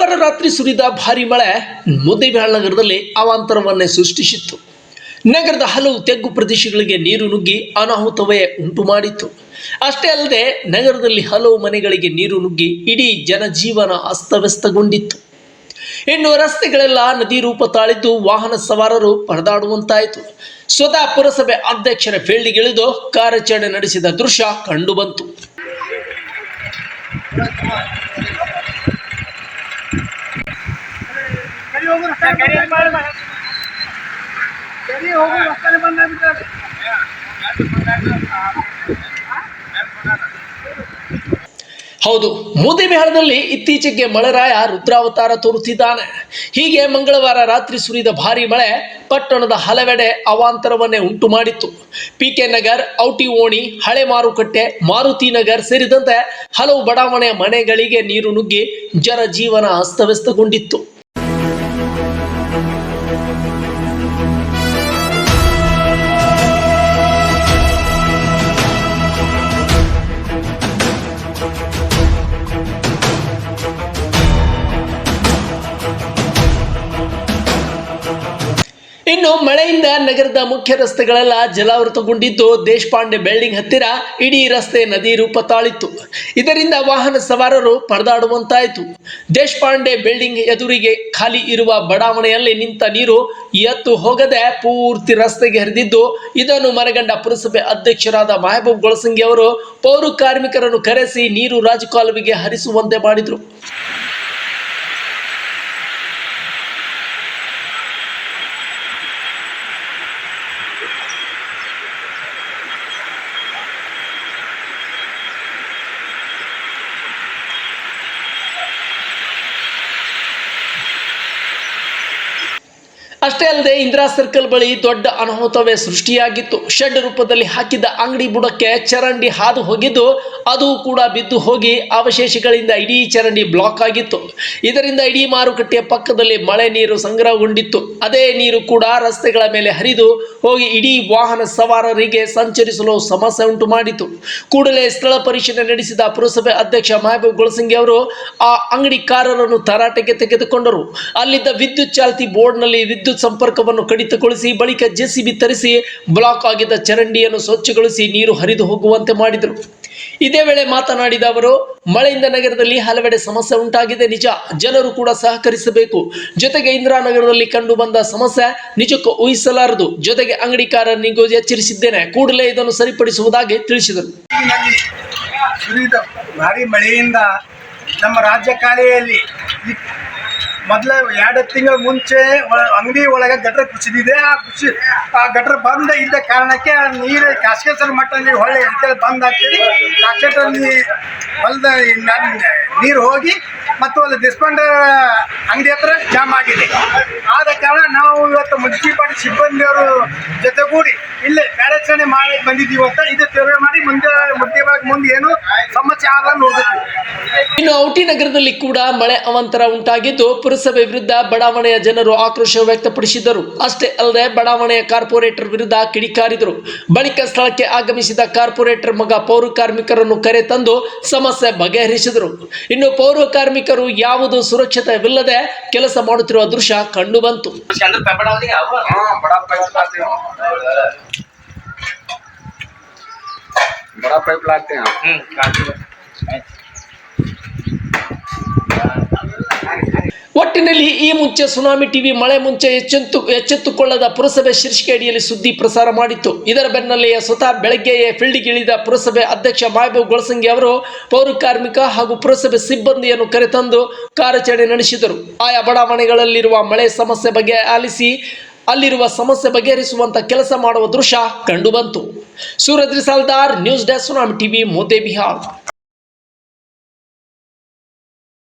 ಶನಿವಾರ ರಾತ್ರಿ ಸುರಿದ ಭಾರಿ ಮಳೆ ಮುದ್ದೇಬಿಹಾಳ್ ನಗರದಲ್ಲಿ ಅವಾಂತರವನ್ನೇ ಸೃಷ್ಟಿಸಿತ್ತು. ನಗರದ ಹಲವು ತೆಗ್ಗು ಪ್ರದೇಶಗಳಿಗೆ ನೀರು ನುಗ್ಗಿ ಅನಾಹುತವೇ ಉಂಟು ಮಾಡಿತ್ತು. ಅಷ್ಟೇ ಅಲ್ಲದೆ ನಗರದಲ್ಲಿ ಹಲವು ಮನೆಗಳಿಗೆ ನೀರು ನುಗ್ಗಿ ಇಡೀ ಜನಜೀವನ ಅಸ್ತವ್ಯಸ್ತಗೊಂಡಿತ್ತು. ಇನ್ನು ರಸ್ತೆಗಳೆಲ್ಲ ನದಿ ರೂಪ ತಾಳಿದ್ದು ವಾಹನ ಸವಾರರು ಪರದಾಡುವಂತಾಯಿತು. ಸ್ವತಃ ಪುರಸಭೆ ಅಧ್ಯಕ್ಷರ ಫೀಲ್ಡ್ಗಿಳಿದು ಕಾರ್ಯಾಚರಣೆ ನಡೆಸಿದ ದೃಶ್ಯ ಕಂಡುಬಂತು. ಹೌದು, ಮುದ್ದೇಬಿಹಾಳದಲ್ಲಿ ಇತ್ತೀಚೆಗೆ ಮಳೆರಾಯ ರುದ್ರಾವತಾರ ತೋರುತ್ತಿದ್ದಾನೆ. ಹೀಗೆ ಮಂಗಳವಾರ ರಾತ್ರಿ ಸುರಿದ ಭಾರಿ ಮಳೆ ಪಟ್ಟಣದ ಹಲವೆಡೆ ಅವಾಂತರವನ್ನೇ ಉಂಟು ಮಾಡಿತ್ತು. ಪಿಕೆ ನಗರ್, ಔಟಿ ಓಣಿ, ಹಳೆ ಮಾರುಕಟ್ಟೆ, ಮಾರುತಿ ನಗರ್ ಸೇರಿದಂತೆ ಹಲವು ಬಡಾವಣೆಯ ಮನೆಗಳಿಗೆ ನೀರು ನುಗ್ಗಿ ಜನಜೀವನ ಅಸ್ತವ್ಯಸ್ತಗೊಂಡಿತ್ತು. ಇನ್ನು ಮಳೆಯಿಂದ ನಗರದ ಮುಖ್ಯ ರಸ್ತೆಗಳೆಲ್ಲ ಜಲಾವೃತಗೊಂಡಿದ್ದು ದೇಶಪಾಂಡೆ ಬಿಲ್ಡಿಂಗ್ ಹತ್ತಿರ ಇಡೀ ರಸ್ತೆ ನದಿ ರೂಪ ತಾಳಿತ್ತು. ಇದರಿಂದ ವಾಹನ ಸವಾರರು ಪರದಾಡುವಂತಾಯಿತು. ದೇಶಪಾಂಡೆ ಬಿಲ್ಡಿಂಗ್ ಎದುರಿಗೆ ಖಾಲಿ ಇರುವ ಬಡಾವಣೆಯಲ್ಲಿ ನಿಂತ ನೀರು ಎತ್ತು ಹೋಗದೆ ಪೂರ್ತಿ ರಸ್ತೆಗೆ ಹರಿದಿದ್ದು, ಇದನ್ನು ಮನಗಂಡ ಪುರಸಭೆ ಅಧ್ಯಕ್ಷರಾದ ಮೆಹಬೂಬ್ ಗೊಳಸಂಗಿ ಅವರು ಪೌರ ಕಾರ್ಮಿಕರನ್ನು ಕರೆಸಿ ನೀರು ರಾಜಕಾಲುವೆಗೆ ಹರಿಸುವಂತೆ ಮಾಡಿದರು. ಅಷ್ಟೇ ಅಲ್ಲದೆ ಇಂದಿರಾ ಸರ್ಕಲ್ ಬಳಿ ದೊಡ್ಡ ಅನಾಹುತವೇ ಸೃಷ್ಟಿಯಾಗಿತ್ತು. ಶೆಡ್ ರೂಪದಲ್ಲಿ ಹಾಕಿದ್ದ ಅಂಗಡಿ ಬುಡಕ್ಕೆ ಚರಂಡಿ ಹಾದು ಹೋಗಿದ್ದು, ಅದು ಕೂಡ ಬಿದ್ದು ಹೋಗಿ ಅವಶೇಷಗಳಿಂದ ಇಡೀ ಚರಂಡಿ ಬ್ಲಾಕ್ ಆಗಿತ್ತು. ಇದರಿಂದ ಇಡೀ ಮಾರುಕಟ್ಟೆಯ ಪಕ್ಕದಲ್ಲಿ ಮಳೆ ನೀರು ಸಂಗ್ರಹಗೊಂಡಿತ್ತು. ಅದೇ ನೀರು ಕೂಡ ರಸ್ತೆಗಳ ಮೇಲೆ ಹರಿದು ಹೋಗಿ ಇಡೀ ವಾಹನ ಸವಾರರಿಗೆ ಸಂಚರಿಸಲು ಸಮಸ್ಯೆ ಉಂಟು ಮಾಡಿತು. ಕೂಡಲೇ ಸ್ಥಳ ಪರಿಶೀಲನೆ ನಡೆಸಿದ ಪುರಸಭೆ ಅಧ್ಯಕ್ಷ ಮೆಹಬೂಬ್ ಗೊಳಸಂಗಿ ಅವರು ಆ ಅಂಗಡಿಕಾರರನ್ನು ತರಾಟೆಗೆ ತೆಗೆದುಕೊಂಡರು. ಅಲ್ಲಿದ್ದ ವಿದ್ಯುತ್ ಚಾಲಿತ ಬೋರ್ಡ್ನಲ್ಲಿ ವಿದ್ಯುತ್ ಸಂಪರ್ಕವನ್ನು ಕಡಿತಗೊಳಿಸಿ ಬಳಿಕ ಜೆಸಿಬಿ ತರಿಸಿ ಬ್ಲಾಕ್ ಆಗಿದ್ದ ಚರಂಡಿಯನ್ನು ಸ್ವಚ್ಛಗೊಳಿಸಿ ನೀರು ಹರಿದು ಹೋಗುವಂತೆ ಮಾಡಿದರು. ಇದೇ ವೇಳೆ ಮಾತನಾಡಿದ ಅವರು, ಮಳೆಯಿಂದ ನಗರದಲ್ಲಿ ಹಲವೆಡೆ ಸಮಸ್ಯೆ ಉಂಟಾಗಿದೆ ನಿಜ, ಜನರು ಕೂಡ ಸಹಕರಿಸಬೇಕು. ಜೊತೆಗೆ ಇಂದಿರಾನಗರದಲ್ಲಿ ಕಂಡು ಬಂದ ಸಮಸ್ಯೆ ನಿಜಕ್ಕೂ ಊಹಿಸಲಾರದು. ಜೊತೆಗೆ ಅಂಗಡಿಕಾರನಿಗೂ ಎಚ್ಚರಿಸಿದ್ದೇನೆ, ಕೂಡಲೇ ಇದನ್ನು ಸರಿಪಡಿಸುವುದಾಗಿ ತಿಳಿಸಿದರು. ಭಾರಿ ಮಳೆಯಿಂದ ನಮ್ಮ ರಾಜ್ಯ ಕಾಲೆಯಲ್ಲಿ ಮೊದಲೇ 2 ತಿಂಗಳ ಮುಂಚೆ ಅಂಗಡಿ ಒಳಗೆ ಗಟ್ರ ಕುಸಿದಿದೆ. ಆ ಗಟ್ರ ಬಂದ ಇದ್ದ ಕಾರಣಕ್ಕೆ ನೀರು ಕಾಸ್ಕೇಶ್ವರ ಮಟ್ಟದಲ್ಲಿ ಹೊಳ್ಳಿ ಅಂತೇಳಿ ಬಂದ್ ಆಗ್ತೀರಿ. ಕಾಸ್ಕೇಶ್ವರಲ್ಲಿ ಹೊಲದ ನೀರು ಹೋಗಿ ಮತ್ತು ಅಲ್ಲಿ ಡಿಸ್ಪೆಂಡ್ ಅಂಗಡಿ ಹತ್ರ ಜಾಮ್ ಆಗಿದೆ. ಆದ ಕಾರಣ ನಾವು ಇವತ್ತು ಮುನ್ಸಿಪಾಲಿಟಿ ಸಿಬ್ಬಂದಿಯವರು ಜೊತೆಗೂಡಿ ಇಲ್ಲೇ ಕಾರ್ಯಾಚರಣೆ ಮಾಡಿ ಬಂದಿದ್ದೀವಿ. ಇವತ್ತು ಇದು ತೆರವು ಮಾಡಿ ಮುಂದೆ ಏನು ಸಮಸ್ಯೆ ಆದ ನೋಡ್ತೀವಿ. ಇನ್ನು ಔಟಿ ನಗರದಲ್ಲಿ ಕೂಡ ಮಳೆ ಅವಾಂತರ ಉಂಟಾಗಿದ್ದು, ಪುರಸಭೆ ವಿರುದ್ಧ ಬಡಾವಣೆಯ ಜನರು ಆಕ್ರೋಶ ವ್ಯಕ್ತಪಡಿಸಿದರು. ಅಷ್ಟೇ ಅಲ್ಲದೆ ಬಡಾವಣೆಯ ಕಾರ್ಪೊರೇಟರ್ ವಿರುದ್ಧ ಕಿಡಿಕಾರಿದರು. ಬಳಿಕ ಸ್ಥಳಕ್ಕೆ ಆಗಮಿಸಿದ ಕಾರ್ಪೊರೇಟರ್ ಮಗ ಪೌರ ಕಾರ್ಮಿಕರನ್ನು ಕರೆ ತಂದು ಸಮಸ್ಯೆ ಬಗೆಹರಿಸಿದರು. ಇನ್ನು ಪೌರ ಕಾರ್ಮಿಕರು ಯಾವುದೂ ಸುರಕ್ಷತೆವಿಲ್ಲದೆ ಕೆಲಸ ಮಾಡುತ್ತಿರುವ ದೃಶ್ಯ ಕಂಡು ಬಂತು. ಒಟ್ಟಿನಲ್ಲಿ ಈ ಮುಂಚೆ ಸುನಾಮಿ ಟಿವಿ ಮಳೆ ಮುಂಚೆ ಎಚ್ಚೆತ್ತುಕೊಳ್ಳದ ಪುರಸಭೆ ಶೀರ್ಷಿಕೆ ಅಡಿಯಲ್ಲಿ ಸುದ್ದಿ ಪ್ರಸಾರ ಮಾಡಿತ್ತು. ಇದರ ಬೆನ್ನಲ್ಲಿಯೇ ಸ್ವತಃ ಬೆಳಗ್ಗೆಯೇ ಫೀಲ್ಡ್ಗಿಳಿದ ಪುರಸಭೆ ಅಧ್ಯಕ್ಷ ಮೆಹಬೂಬ್ ಗೊಳಸಂಗಿ ಅವರು ಪೌರ ಕಾರ್ಮಿಕ ಹಾಗೂ ಪುರಸಭೆ ಸಿಬ್ಬಂದಿಯನ್ನು ಕರೆತಂದು ಕಾರ್ಯಾಚರಣೆ ನಡೆಸಿದರು. ಆಯಾ ಬಡಾವಣೆಗಳಲ್ಲಿರುವ ಮಳೆ ಸಮಸ್ಯೆ ಬಗ್ಗೆ ಆಲಿಸಿ ಅಲ್ಲಿರುವ ಸಮಸ್ಯೆ ಬಗೆಹರಿಸುವಂತ ಕೆಲಸ ಮಾಡುವ ದೃಶ್ಯ ಕಂಡುಬಂತು. Suraj Risaldar, news desk, tsunami TV, Muddebihal.